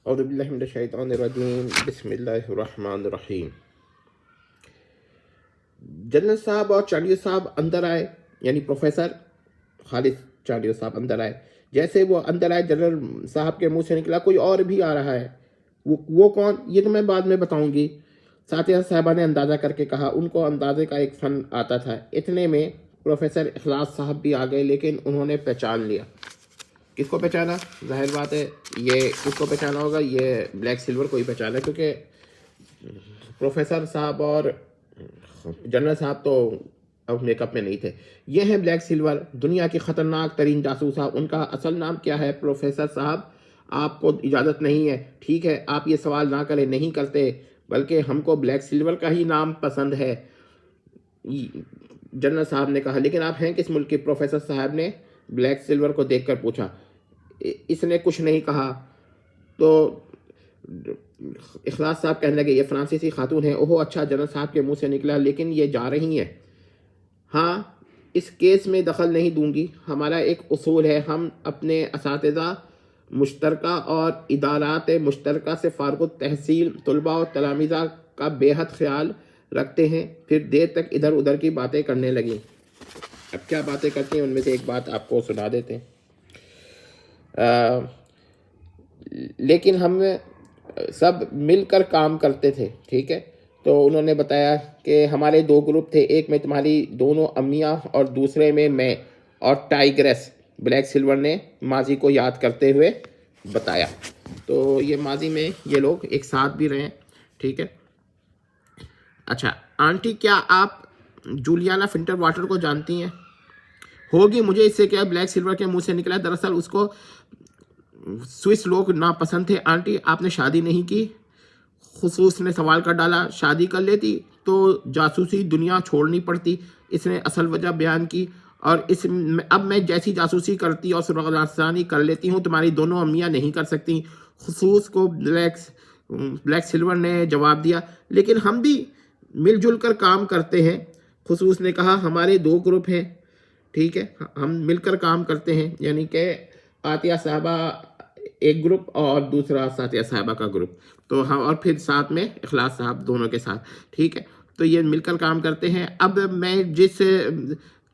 اعوذ باللہ من الشیطان الرجیم، بسم اللہ الرحمن الرحیم۔ جنرل صاحب اور چانڈیو صاحب اندر آئے، یعنی پروفیسر خالد چانڈیو صاحب اندر آئے۔ جیسے وہ اندر آئے، جنرل صاحب کے منہ سے نکلا کوئی اور بھی آ رہا ہے۔ وہ کون؟ یہ تو میں بعد میں بتاؤں گی۔ ساتھیہ صاحبہ نے اندازہ کر کے کہا۔ ان کو اندازے کا ایک فن آتا تھا۔ اتنے میں پروفیسر اخلاص صاحب بھی آ گئے، لیکن انہوں نے پہچان لیا۔ کس کو پہچانا؟ ظاہر بات ہے یہ کس کو پہچانا ہوگا، یہ بلیک سلور کو ہی پہچانا، کیونکہ پروفیسر صاحب اور جنرل صاحب تو اب میک اپ میں نہیں تھے۔ یہ ہیں بلیک سلور، دنیا کی خطرناک ترین جاسوس صاحب۔ ان کا اصل نام کیا ہے؟ پروفیسر صاحب آپ کو اجازت نہیں ہے، ٹھیک ہے آپ یہ سوال نہ کریں، نہیں کرتے، بلکہ ہم کو بلیک سلور کا ہی نام پسند ہے، جنرل صاحب نے کہا۔ لیکن آپ ہیں کس ملک کے؟ پروفیسر صاحب نے بلیک سلور کو دیکھ کر پوچھا۔ اس نے کچھ نہیں کہا تو اخلاص صاحب کہنے لگے یہ فرانسیسی خاتون ہے۔ اوہو اچھا، جنرل صاحب کے منہ سے نکلا، لیکن یہ جا رہی ہیں؟ ہاں، اس کیس میں دخل نہیں دوں گی۔ ہمارا ایک اصول ہے، ہم اپنے اساتذہ مشترکہ اور ادارات مشترکہ سے فارغ التحصیل طلباء اور تلامذہ کا بے حد خیال رکھتے ہیں۔ پھر دیر تک ادھر ادھر کی باتیں کرنے لگیں۔ اب کیا باتیں کرتی ہیں ان میں سے ایک بات آپ کو سنا دیتے ہیں۔ لیکن ہم سب مل کر کام کرتے تھے، ٹھیک ہے۔ تو انہوں نے بتایا کہ ہمارے دو گروپ تھے، ایک میں تمہاری دونوں امیاں اور دوسرے میں اور ٹائگرس۔ بلیک سلور نے ماضی کو یاد کرتے ہوئے بتایا۔ تو یہ ماضی میں یہ لوگ ایک ساتھ بھی رہے، ٹھیک ہے۔ اچھا آنٹی، کیا آپ جولیانا فنٹر واٹر کو جانتی ہیں؟ ہوگی، مجھے اس سے کیا؟ بلیک سلور کے منہ سے نکلا۔ دراصل اس کو سوئس لوگ ناپسند تھے۔ آنٹی آپ نے شادی نہیں کی؟ خصوص نے سوال کر ڈالا۔ شادی کر لیتی تو جاسوسی دنیا چھوڑنی پڑتی۔ اس نے اصل وجہ بیان کی، اور اب میں جیسی جاسوسی کرتی اور سراغ رسانی کر لیتی ہوں تمہاری دونوں امیاں نہیں کر سکتی۔ خصوص کو بلیک سلور نے جواب دیا، لیکن ہم بھی مل جل کر کام کرتے ہیں۔ خصوص نے کہا ہمارے دو گروپ ہیں، ٹھیک ہے، ہم مل کر کام کرتے ہیں، یعنی کہ عاطیہ صاحبہ ایک گروپ اور دوسرا ساتھیہ صاحبہ کا گروپ، تو ہم اور پھر ساتھ میں اخلاص صاحب، دونوں کے ساتھ، ٹھیک ہے۔ تو یہ مل کر کام کرتے ہیں۔ اب میں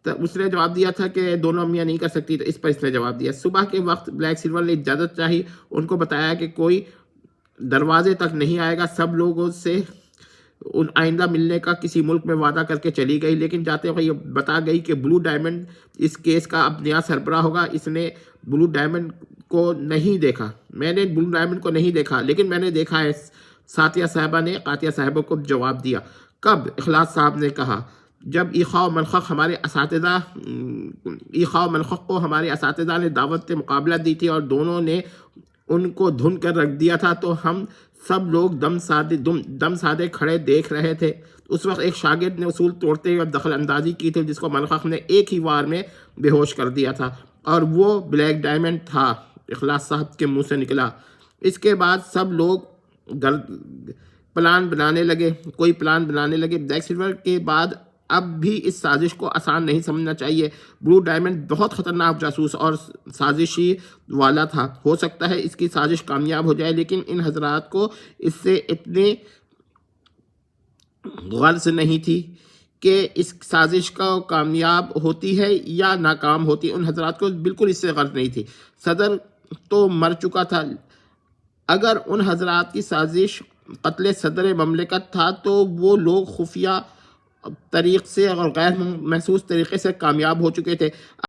اس نے جواب دیا تھا کہ دونوں امیاں نہیں کر سکتی، تو اس پر اس نے جواب دیا۔ صبح کے وقت بلیک سلور نے اجازت چاہی، ان کو بتایا کہ کوئی دروازے تک نہیں آئے گا۔ سب لوگوں سے آئندہ ملنے کا کسی ملک میں وعدہ کر کے چلی گئی، لیکن جاتے ہوئے یہ بتا گئی کہ بلو ڈائمنڈ اس کیس کا اب نیا سربراہ ہوگا۔ اس نے بلو ڈائمنڈ کو نہیں دیکھا، میں نے بلو ڈائمنڈ کو نہیں دیکھا، لیکن میں نے دیکھا ہے، ساتھیہ صاحبہ نے عاطیہ صاحبہ کو جواب دیا۔ کب؟ اخلاص صاحب نے کہا جب ایخا و منخق کو ہمارے اساتذہ نے دعوت مقابلہ دی تھی اور دونوں نے ان کو دھن کر رکھ دیا تھا، تو ہم سب لوگ دم سادے کھڑے دیکھ رہے تھے۔ اس وقت ایک شاگرد نے اصول توڑتے ہوئے دخل اندازی کی تھی، جس کو منخق نے ایک ہی وار میں بے ہوش کر دیا تھا، اور وہ بلیک ڈائمنڈ تھا۔ اخلاص صاحب کے منہ سے نکلا۔ اس کے بعد سب لوگ پلان بنانے لگے، کوئی پلان بنانے لگے۔ بلیک سلور کے بعد اب بھی اس سازش کو آسان نہیں سمجھنا چاہیے۔ بلو ڈائمنڈ بہت خطرناک جاسوس اور سازشی والا تھا۔ ہو سکتا ہے اس کی سازش کامیاب ہو جائے، لیکن ان حضرات کو اس سے اتنی غرض نہیں تھی کہ اس سازش کا کامیاب ہوتی ہے یا ناکام ہوتی۔ ان حضرات کو بالکل اس سے غرض نہیں تھی۔ صدر تو مر چکا تھا۔ اگر ان حضرات کی سازش قتل صدر مملکت تھا تو وہ لوگ خفیہ طریق سے اور غیر محسوس طریقے سے کامیاب ہو چکے تھے۔